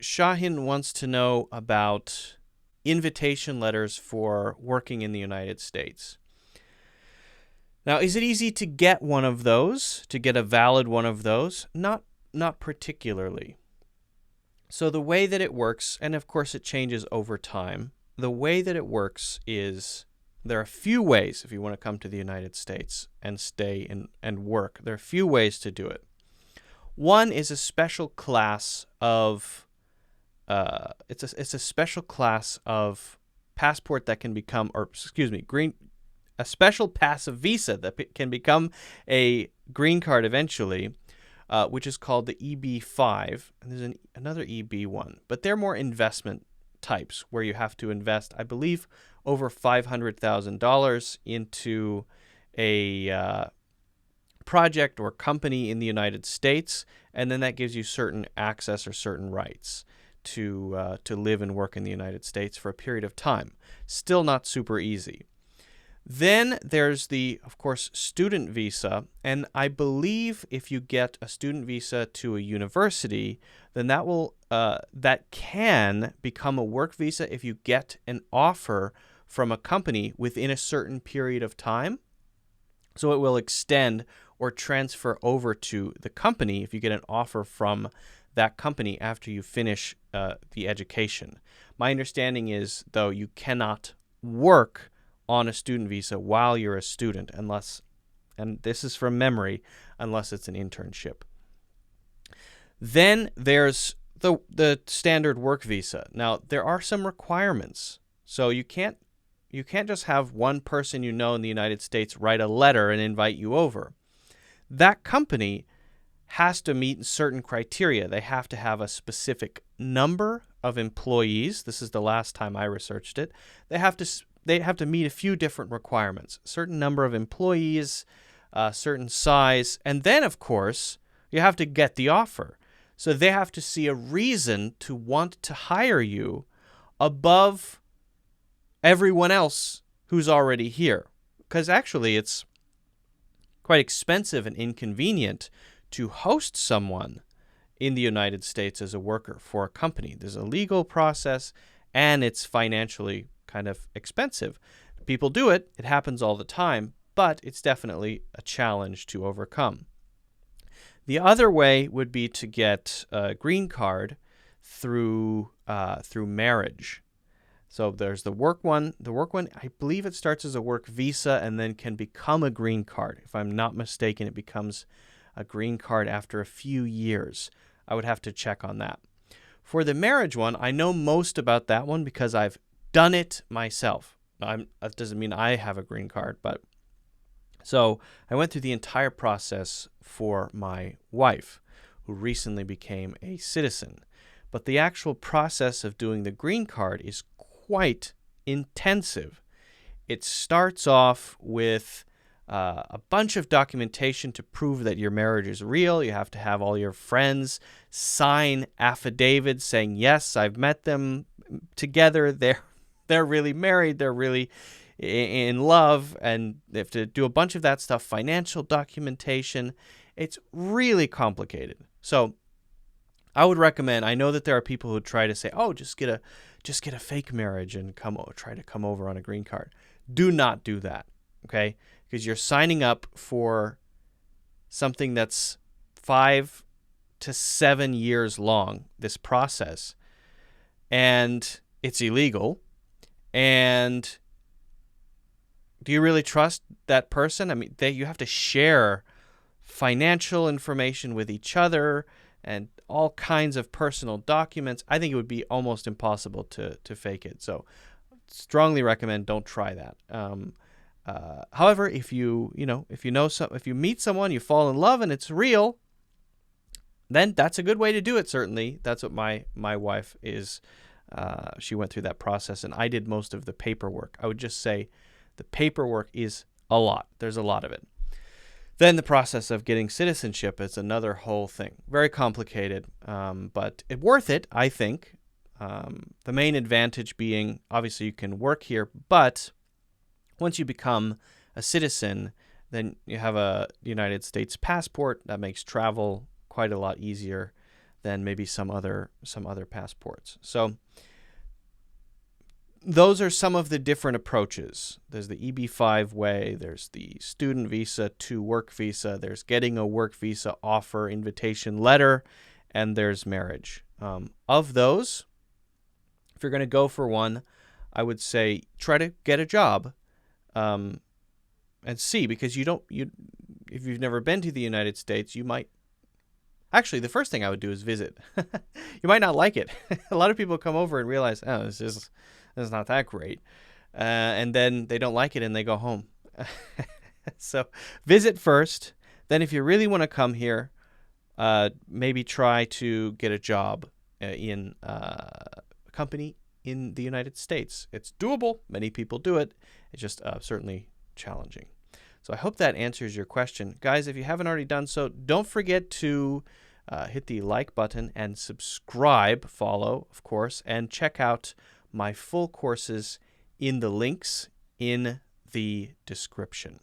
Shahin wants to know about invitation letters for working in the United States. Now, is it easy to get one of those, to get a valid one of those? Not particularly. So the way that it works, and of course it changes over time, the way that it works is there are a few ways if you want to come to the United States and stay and work. There are a few ways to do it. One is a special class of it's a special class of passport that can become, or excuse me, a special passive visa that can become a green card eventually, which is called the EB-5, and there's another EB-1, but they're more investment types where you have to invest, I believe, over $500,000 into a project or company in the United States, and then that gives you certain access or certain rights to live and work in the United States for a period of time. Still not super easy. Then there's the, of course, student visa, and I believe if you get a student visa to a university, then that can become a work visa if you get an offer from a company within a certain period of time. So it will extend or transfer over to the company if you get an offer from that company after you finish the education. My understanding is, though, you cannot work on a student visa while you're a student unless, and this is from memory, unless it's an internship. Then there's the standard work visa. Now, there are some requirements. So you can't just have one person in the United States write a letter and invite you over. That company has to meet certain criteria. They have to have a specific number of employees. This is the last time I researched it. They have to meet a few different requirements. A certain number of employees, certain size, and then, of course, you have to get the offer. So they have to see a reason to want to hire you above everyone else who's already here. Because actually it's quite expensive and inconvenient to host someone in the United States as a worker for a company. There's a legal process and it's financially kind of expensive. People do it. It happens all the time, but it's definitely a challenge to overcome. The other way would be to get a green card through marriage. So there's the work one. The work one, I believe it starts as a work visa and then can become a green card. If I'm not mistaken, it becomes a green card after a few years. I would have to check on that. For the marriage one, I know most about that one because I've done it myself. That doesn't mean I have a green card, but so I went through the entire process for my wife, who recently became a citizen. But the actual process of doing the green card is quite intensive. It starts off with a bunch of documentation to prove that your marriage is real. You have to have all your friends sign affidavits saying, yes, I've met them together. They're really married. They're really in love. And they have to do a bunch of that stuff, financial documentation. It's really complicated. So I would recommend, I know that there are people who try to say, oh, just get a fake marriage and try to come over on a green card. Do not do that, okay? Because you're signing up for something that's 5 to 7 years long, this process, and it's illegal. And do you really trust that person? I mean, you have to share financial information with each other and all kinds of personal documents. I think it would be almost impossible to fake it. So strongly recommend don't try that. However, if you meet someone, you fall in love and it's real, then that's a good way to do it. Certainly. That's what my wife is. She went through that process and I did most of the paperwork. I would just say the paperwork is a lot. There's a lot of it. Then the process of getting citizenship is another whole thing. Very complicated, but it's worth it, I think. The main advantage being, obviously, you can work here, but once you become a citizen, then you have a United States passport. That makes travel quite a lot easier than maybe some other passports. So those are some of the different approaches. There's the EB-5 way, there's the student visa to work visa, there's getting a work visa offer invitation letter, and there's marriage. Of those, if you're going to go for one, I would say try to get a job and see, because if you've never been to the United States, you might. Actually, the first thing I would do is visit. You might not like it. A lot of people come over and realize, oh, this is not that great. And then they don't like it and they go home. So visit first. Then if you really want to come here, maybe try to get a job in a company in the United States. It's doable. Many people do it. It's just certainly challenging. So I hope that answers your question. Guys, if you haven't already done so, don't forget to hit the like button and subscribe, follow, of course, and check out my full courses in the links in the description.